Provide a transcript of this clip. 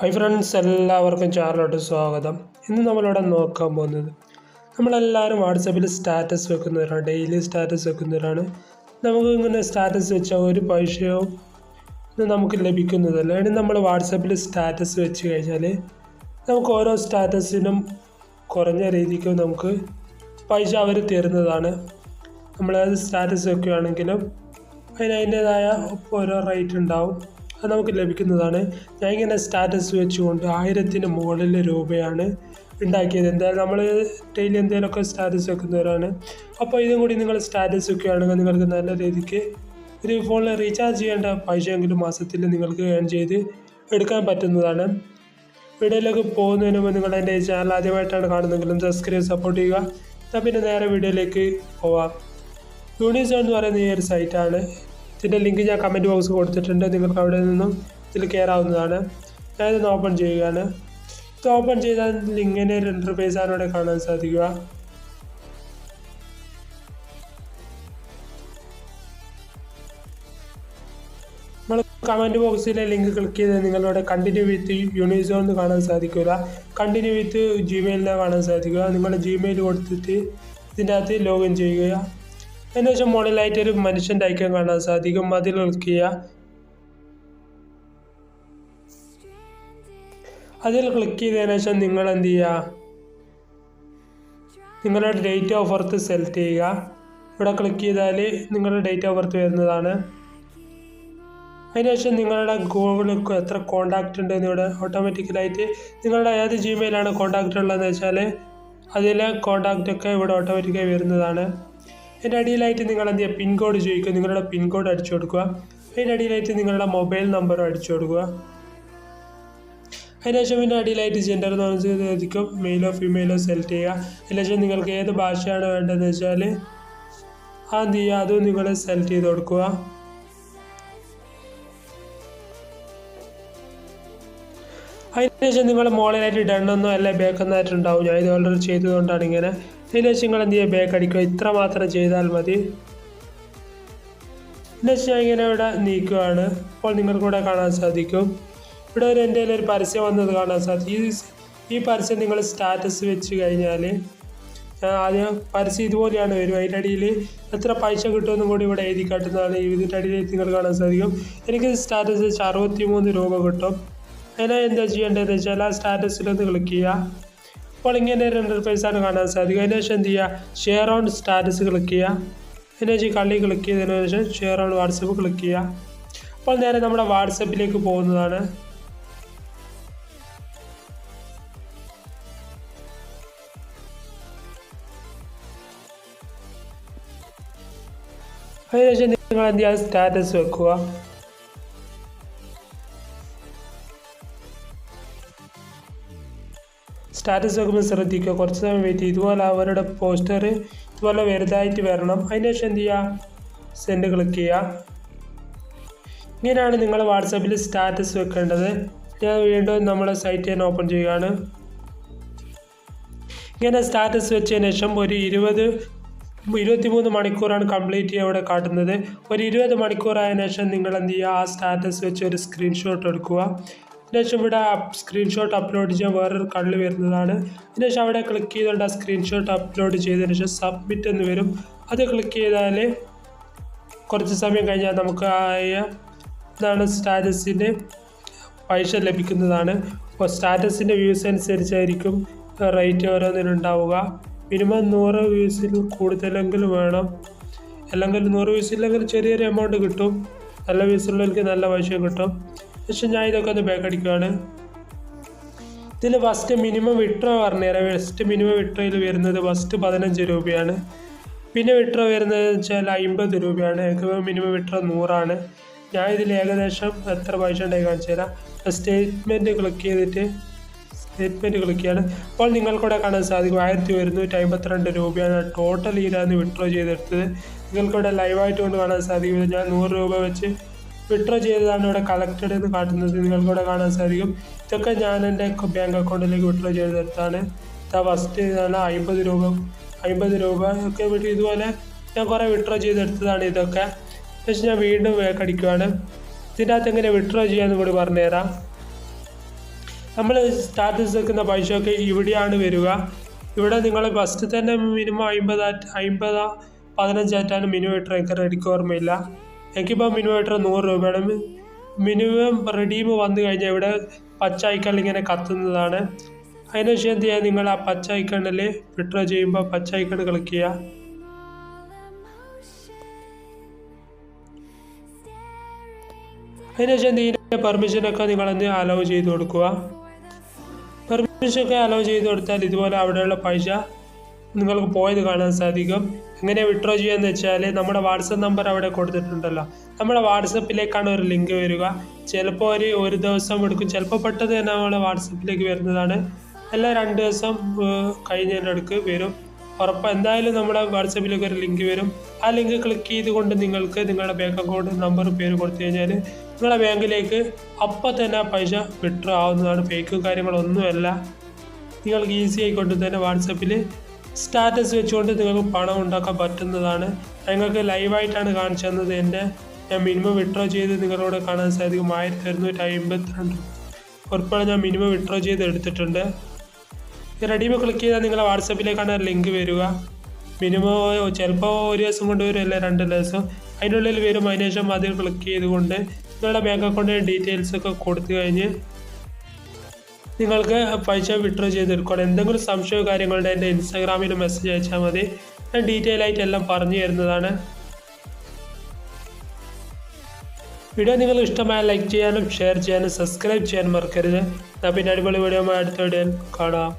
Hi friends, എല്ലാവർക്കും ചാനലിലോട്ട് സ്വാഗതം. ഇന്ന് നമ്മളിവിടെ നോക്കാൻ പോകുന്നത്, നമ്മളെല്ലാവരും വാട്സപ്പിൽ സ്റ്റാറ്റസ് വെക്കുന്നവരാണ്, ഡെയിലി സ്റ്റാറ്റസ് വെക്കുന്നവരാണ്. നമുക്ക് ഇങ്ങനെ സ്റ്റാറ്റസ് വെച്ചാൽ ഒരു പൈസയോ നമുക്ക് ലഭിക്കുന്നതല്ല. ഇനി നമ്മൾ വാട്സപ്പിൽ സ്റ്റാറ്റസ് വെച്ച് കഴിഞ്ഞാൽ നമുക്ക് ഓരോ സ്റ്റാറ്റസിനും കുറഞ്ഞ രീതിക്ക് നമുക്ക് പൈസ അവർ തരുന്നതാണ്. നമ്മളത് സ്റ്റാറ്റസ് വെക്കുകയാണെങ്കിലും അതിൻ്റേതായ ഓരോ റേറ്റ് ഉണ്ടാവും, അത് നമുക്ക് ലഭിക്കുന്നതാണ്. ഞാൻ ഇങ്ങനെ സ്റ്റാറ്റസ് വെച്ചുകൊണ്ട് 1000-ന് മുകളിൽ രൂപയാണ് ഉണ്ടാക്കിയത്. എന്തായാലും നമ്മൾ ഡെയിലി എന്തെങ്കിലുമൊക്കെ സ്റ്റാറ്റസ് വെക്കുന്നവരാണ്. അപ്പോൾ ഇതും കൂടി നിങ്ങൾ സ്റ്റാറ്റസ് വെക്കുകയാണെങ്കിൽ നിങ്ങൾക്ക് നല്ല രീതിക്ക് ഒരു ഫോണിൽ റീചാർജ് ചെയ്യേണ്ട പൈസയെങ്കിലും മാസത്തിൽ നിങ്ങൾക്ക് ഏൺ ചെയ്ത് എടുക്കാൻ പറ്റുന്നതാണ്. വീഡിയോയിലേക്ക് പോകുന്നതിന് മുമ്പ് നിങ്ങൾ എൻ്റെ ചാനൽ ആദ്യമായിട്ടാണ് കാണുന്നതെങ്കിലും സബ്സ്ക്രൈബ് സപ്പോർട്ട് ചെയ്യുക. എന്നാൽ പിന്നെ നേരെ വീഡിയോയിലേക്ക് പോവാം. യൂണിസോൺ എന്ന് പറയുന്ന ഈ ഒരു സൈറ്റാണ്. ഇതിൻ്റെ ലിങ്ക് ഞാൻ കമൻറ്റ് ബോക്സ് കൊടുത്തിട്ടുണ്ട്. നിങ്ങൾക്ക് അവിടെ നിന്നും ഇതിൽ കയറാവുന്നതാണ്. ഞാനിതൊന്ന് ഓപ്പൺ ചെയ്യുകയാണ്. ഇത് ഓപ്പൺ ചെയ്താൽ ഇങ്ങനെ ഒരു ഇൻ്റർഫേസാണ് ഇവിടെ കാണാൻ സാധിക്കുക. നമ്മൾ കമൻറ്റ് ബോക്സിലെ ലിങ്ക് ക്ലിക്ക് ചെയ്ത് നിങ്ങളുടെ കണ്ടിന്യൂ വിത്ത് യൂണിസോൺ എന്ന് കാണാൻ സാധിക്കില്ല. കണ്ടിന്യൂ വിത്ത് ജിമെയിലിനാണ് കാണാൻ സാധിക്കുക. നിങ്ങളുടെ ജിമെയിൽ കൊടുത്തിട്ട് ഇതിൻ്റെ അകത്ത് ലോഗിൻ ചെയ്യുക. അതിനുശേഷം മുകളിലായിട്ടൊരു മനുഷ്യൻ്റെ ഐക്കൺ കാണാൻ സാധിക്കും. അതിൽ ക്ലിക്ക് ചെയ്യുക. അതിൽ ക്ലിക്ക് ചെയ്തതിനു ശേഷം നിങ്ങൾ എന്ത് ചെയ്യുക, നിങ്ങളുടെ ഡേറ്റ് ഓഫ് ബർത്ത് സെലക്ട് ചെയ്യുക. ഇവിടെ ക്ലിക്ക് ചെയ്താൽ നിങ്ങളുടെ ഡേറ്റ് ഓഫ് ബർത്ത് വരുന്നതാണ്. അതിനുശേഷം നിങ്ങളുടെ ഗൂഗിളിൽ എത്ര കോൺടാക്റ്റ് ഉണ്ട് എന്നിവിടെ ഓട്ടോമാറ്റിക്കലായിട്ട് നിങ്ങളുടെ ഏത് ജിമെയിലാണ് കോൺടാക്റ്റ് ഉള്ളതെന്ന് വെച്ചാൽ അതിലെ കോൺടാക്റ്റൊക്കെ ഇവിടെ ഓട്ടോമാറ്റിക്കായി വരുന്നതാണ്. അതിൻ്റെ അടിയിലായിട്ട് നിങ്ങൾ എന്ത് ചെയ്യുക, പിൻകോഡ് ചോദിക്കുക. നിങ്ങളുടെ പിൻകോഡ് അടിച്ചു കൊടുക്കുക. അതിൻ്റെ അടിയിലായിട്ട് നിങ്ങളുടെ മൊബൈൽ നമ്പറും അടിച്ചു കൊടുക്കുക. അതിനുശേഷം പിന്നെ അടിയിലായിട്ട് ജെൻഡർ എന്ന് പറഞ്ഞാൽ മെയിലോ ഫീമെയിലോ സെലക്ട് ചെയ്യുക. അതിനുശേഷം നിങ്ങൾക്ക് ഏത് ഭാഷയാണ് വേണ്ടതെന്ന് വെച്ചാൽ എന്ത് ചെയ്യുക, അതും നിങ്ങൾ സെലക്ട് ചെയ്ത് കൊടുക്കുക. അതിനുശേഷം നിങ്ങൾ മുകളിലായിട്ട് ഡണ്ണൊന്നോ അല്ലെ ബേക്കെന്നായിട്ടുണ്ടാവും. ഞാൻ ഇത് ഓൾറെഡി ചെയ്തതുകൊണ്ടാണ് ഇങ്ങനെ. അതിനുശേഷം നിങ്ങൾ എന്ത് ചെയ്യുക, ബേക്ക് അടിക്കുക. ഇത്ര മാത്രം ചെയ്താൽ മതി. അതിനുശേഷം ഞാൻ ഇങ്ങനെ ഇവിടെ നീക്കുകയാണ്. അപ്പോൾ നിങ്ങൾക്കിവിടെ കാണാൻ സാധിക്കും, ഇവിടെ എൻ്റെ ഒരു പരസ്യം വന്നത് കാണാൻ സാധിക്കും. ഈ പരസ്യം നിങ്ങൾ സ്റ്റാറ്റസ് വെച്ച് കഴിഞ്ഞാൽ ആദ്യം പരസ്യം ഇതുപോലെയാണ് വരും. അതിൻ്റെ അടിയിൽ എത്ര പൈസ കിട്ടുമെന്നും കൂടി ഇവിടെ എഴുതി കാട്ടുന്നതാണ്. ഇതിൻ്റെ അടിയിൽ നിങ്ങൾ കാണാൻ സാധിക്കും. എനിക്ക് സ്റ്റാറ്റസ് വെച്ച് 63 രൂപ കിട്ടും. അതിനെ എന്താ ചെയ്യേണ്ടതെന്ന് വെച്ചാൽ ആ സ്റ്റാറ്റസിലൊന്ന് ക്ലിക്ക് ചെയ്യുക. അപ്പോൾ ഇങ്ങനെ ഒരു ഇൻ്റർഫേസാണ് കാണാൻ സാധിക്കുക. അതിനുശേഷം എന്ത് ചെയ്യുക, ഷെയർ ഓൺ സ്റ്റാറ്റസ് ക്ലിക്ക് ചെയ്യുക. അതിനുശേഷം കള്ളി ക്ലിക്ക് ചെയ്തതിനു ശേഷം ഷെയർ ഓൺ വാട്സപ്പ് ക്ലിക്ക് ചെയ്യുക. അപ്പോൾ നേരെ നമ്മുടെ വാട്സപ്പിലേക്ക് പോകുന്നതാണ്. അതിനുശേഷം നിങ്ങൾ എന്ത് ചെയ്യുക, സ്റ്റാറ്റസ് വെക്കുക. സ്റ്റാറ്റസ് വെക്കുമ്പോൾ ശ്രദ്ധിക്കുക, കുറച്ച് സമയം വെയിറ്റ് ചെയ്യും. ഇതുപോലെ അവരുടെ പോസ്റ്റർ ഇതുപോലെ വലുതായിട്ട് വരണം. അതിനുശേഷം എന്ത് ചെയ്യുക, സെൻഡ് ക്ലിക്ക് ചെയ്യുക. ഇങ്ങനെയാണ് നിങ്ങൾ വാട്സാപ്പിൽ സ്റ്റാറ്റസ് വെക്കേണ്ടത്. ഞാൻ വീണ്ടും നമ്മളെ സൈറ്റ് തന്നെ ഓപ്പൺ ചെയ്യുകയാണ്. ഇങ്ങനെ സ്റ്റാറ്റസ് വെച്ചതിന് ശേഷം ഒരു 23 മണിക്കൂറാണ് കംപ്ലീറ്റ് ചെയ്യുക ഇവിടെ കാട്ടുന്നത്. ഒരു 20 മണിക്കൂറായതിനു ശേഷം നിങ്ങൾ എന്ത് ചെയ്യുക, ആ സ്റ്റാറ്റസ് വെച്ച് ഒരു സ്ക്രീൻഷോട്ട് എടുക്കുക. അതിനുശേഷം ഇവിടെ സ്ക്രീൻഷോട്ട് അപ്ലോഡ് ചെയ്യാൻ വേറൊരു കള്ളി വരുന്നതാണ്. അതിനുശേഷം അവിടെ ക്ലിക്ക് ചെയ്തുകൊണ്ട് ആ സ്ക്രീൻഷോട്ട് അപ്ലോഡ് ചെയ്തതിനു ശേഷം സബ്മിറ്റ് എന്ന് വരും. അത് ക്ലിക്ക് ചെയ്താൽ കുറച്ച് സമയം കഴിഞ്ഞാൽ നമുക്ക് ഇതാണ് സ്റ്റാറ്റസിൻ്റെ പൈസ ലഭിക്കുന്നതാണ്. അപ്പോൾ സ്റ്റാറ്റസിൻ്റെ വ്യൂസ് അനുസരിച്ചായിരിക്കും റേറ്റ് ഓരോന്നിനുണ്ടാവുക. മിനിമം 100 വ്യൂസിൽ കൂടുതലെങ്കിലും വേണം, അല്ലെങ്കിൽ 100 വ്യൂസില്ലെങ്കിൽ ചെറിയൊരു എമൗണ്ട് കിട്ടും. നല്ല വ്യൂസുള്ളവർക്ക് നല്ല പൈസ കിട്ടും. പക്ഷേ ഞാൻ ഇതൊക്കെ ഒന്ന് ബാക്ക് അടിക്കുകയാണ്. ഇതിൽ ഫസ്റ്റ് മിനിമം വിഡ്രോ പറഞ്ഞുതരാം. ഫസ്റ്റ് മിനിമം വിഡ്രോയിൽ വരുന്നത് ഫസ്റ്റ് 15 രൂപയാണ്. പിന്നെ വിഡ്രോ വരുന്നത് വെച്ചാൽ 50 രൂപയാണ്. മിനിമം വിഡ്രോ 100 ഞാൻ ഇതിൽ ഏകദേശം എത്ര പൈസ ഉണ്ടായി കാണിച്ചു തരാം. സ്റ്റേറ്റ്മെൻറ്റ് ക്ലിക്ക് ചെയ്തിട്ട് സ്റ്റേറ്റ്മെൻറ്റ് ക്ലിക്ക് ചെയ്യാണ്. അപ്പോൾ നിങ്ങൾക്കിവിടെ കാണാൻ സാധിക്കും 1152 രൂപയാണ് ടോട്ടൽ ഇതിനകത്ത് വിഡ്രോ ചെയ്തെടുത്തത്. നിങ്ങൾക്കിവിടെ ലൈവായിട്ട് കൊണ്ട് കാണാൻ സാധിക്കും. ഞാൻ 100 രൂപ വെച്ച് വിഡ്രോ ചെയ്തതാണ് ഇവിടെ കളക്റ്റഡ് എന്ന് കാട്ടുന്നത്. നിങ്ങൾക്കിവിടെ കാണാൻ സാധിക്കും. ഇതൊക്കെ ഞാൻ എൻ്റെ ബാങ്ക് അക്കൗണ്ടിലേക്ക് വിഡ്രോ ചെയ്തെടുത്താണ്. ഫസ്റ്റ് ഇതാണ് 50 രൂപ ഒക്കെ ഇതുപോലെ ഞാൻ കുറേ വിഡ്രോ ചെയ്തെടുത്തതാണ് ഇതൊക്കെ. പക്ഷേ ഞാൻ വീണ്ടും ബാക്ക് അടിക്കുകയാണ്. ഇതിൻ്റെ അകത്ത് എങ്ങനെ വിഡ്രോ ചെയ്യാമെന്ന് കൂടി പറഞ്ഞുതരാം. നമ്മൾ സ്റ്റാറ്റസ് വെക്കുന്ന പൈസയൊക്കെ ഇവിടെയാണ് വരിക. ഇവിടെ നിങ്ങൾ ഫസ്റ്റ് തന്നെ മിനിമം 15 മിനിമം ഇട്ടർ എനിക്ക് റെഡിക്ക് ഓർമ്മയില്ല. എനിക്കിപ്പോൾ മിനിമം ഇട്ടർ 100 രൂപയാണ്. മിനിമം റെഡീം വന്നു കഴിഞ്ഞാൽ ഇവിടെ പച്ച ഐക്കണിൽ ഇങ്ങനെ കത്തുന്നതാണ്. അതിനുശേഷം എന്ത് ചെയ്യുക, നിങ്ങൾ ആ പച്ച ഐക്കണിൽ വിഡ്രോ ചെയ്യുമ്പോൾ പച്ച ഐക്കൺ ക്ലിക്ക് ചെയ്യുക. അതിനുശേഷം ഇതിൻ്റെ പെർമിഷനൊക്കെ നിങ്ങളെന്ത് അലോ ചെയ്ത് കൊടുക്കുക. പെർമിഷനൊക്കെ അലോ ചെയ്ത് കൊടുത്താൽ ഇതുപോലെ അവിടെയുള്ള പൈസ നിങ്ങൾക്ക് പോയത് കാണാൻ സാധിക്കും. എങ്ങനെ വിഡ്രോ ചെയ്യാന്ന് വെച്ചാൽ നമ്മുടെ വാട്സപ്പ് നമ്പർ അവിടെ കൊടുത്തിട്ടുണ്ടല്ലോ, നമ്മുടെ വാട്സപ്പിലേക്കാണ് ഒരു ലിങ്ക് വരിക. ചിലപ്പോൾ ഒരു ദിവസം എടുക്കും, ചിലപ്പോൾ പെട്ടെന്ന് തന്നെ നമ്മളെ വാട്സപ്പിലേക്ക് വരുന്നതാണ്. എല്ലാം 2 ദിവസം കഴിഞ്ഞതിൻ്റെ അടുക്ക് വരും. ഉറപ്പ് എന്തായാലും നമ്മുടെ വാട്സപ്പിലേക്ക് ഒരു ലിങ്ക് വരും. ആ ലിങ്ക് ക്ലിക്ക് ചെയ്തുകൊണ്ട് നിങ്ങൾക്ക് നിങ്ങളുടെ ബാങ്ക് അക്കൗണ്ട് നമ്പർ പേര് കൊടുത്തു കഴിഞ്ഞാൽ നിങ്ങളുടെ ബാങ്കിലേക്ക് അപ്പോൾ തന്നെ ആ പൈസ വിഡ്രോ ആവുന്നതാണ്. ഫേക്കും കാര്യങ്ങളൊന്നുമല്ല. നിങ്ങൾക്ക് ഈസി ആയിക്കൊണ്ട് തന്നെ വാട്സപ്പിൽ സ്റ്റാറ്റസ് വെച്ചുകൊണ്ട് നിങ്ങൾക്ക് പണം ഉണ്ടാക്കാൻ പറ്റുന്നതാണ്. നിങ്ങൾക്ക് ലൈവായിട്ടാണ് കാണിച്ചു തന്നത്. ഞാൻ മിനിമം വിഡ്രോ ചെയ്ത് നിങ്ങളോട് കാണാൻ സാധിക്കും. 1252 ഉറപ്പാണ് ഞാൻ മിനിമം വിഡ്രോ ചെയ്ത് എടുത്തിട്ടുണ്ട്. റെഡീമ് ക്ലിക്ക് ചെയ്താൽ നിങ്ങളെ വാട്സപ്പിലേക്കാണ് ലിങ്ക് വരിക. മിനിമം ചിലപ്പോൾ 1 ദിവസം കൊണ്ട് വരും, അല്ല 2 ദിവസം അതിനുള്ളിൽ വരും. അതിനുശേഷം അതിൽ ക്ലിക്ക് ചെയ്തുകൊണ്ട് നിങ്ങളുടെ ബാങ്ക് അക്കൗണ്ടിൻ്റെ ഡീറ്റെയിൽസൊക്കെ കൊടുത്തു കഴിഞ്ഞ് നിങ്ങൾക്ക് പൈസ വിഡ്രോ ചെയ്തെടുക്കണം. എന്തെങ്കിലും സംശയമോ കാര്യങ്ങളുടെ എൻ്റെ ഇൻസ്റ്റാഗ്രാമിൽ മെസ്സേജ് അയച്ചാൽ മതി. ഞാൻ ഡീറ്റെയിൽ ആയിട്ട് എല്ലാം പറഞ്ഞു തരുന്നതാണ്. വീഡിയോ നിങ്ങൾക്ക് ഇഷ്ടമായ ലൈക്ക് ചെയ്യാനും ഷെയർ ചെയ്യാനും സബ്സ്ക്രൈബ് ചെയ്യാനും മറക്കരുത്. പിന്നെ അടിപൊളി വീഡിയോ അടുത്ത വീഡിയോയിൽ കാണാം.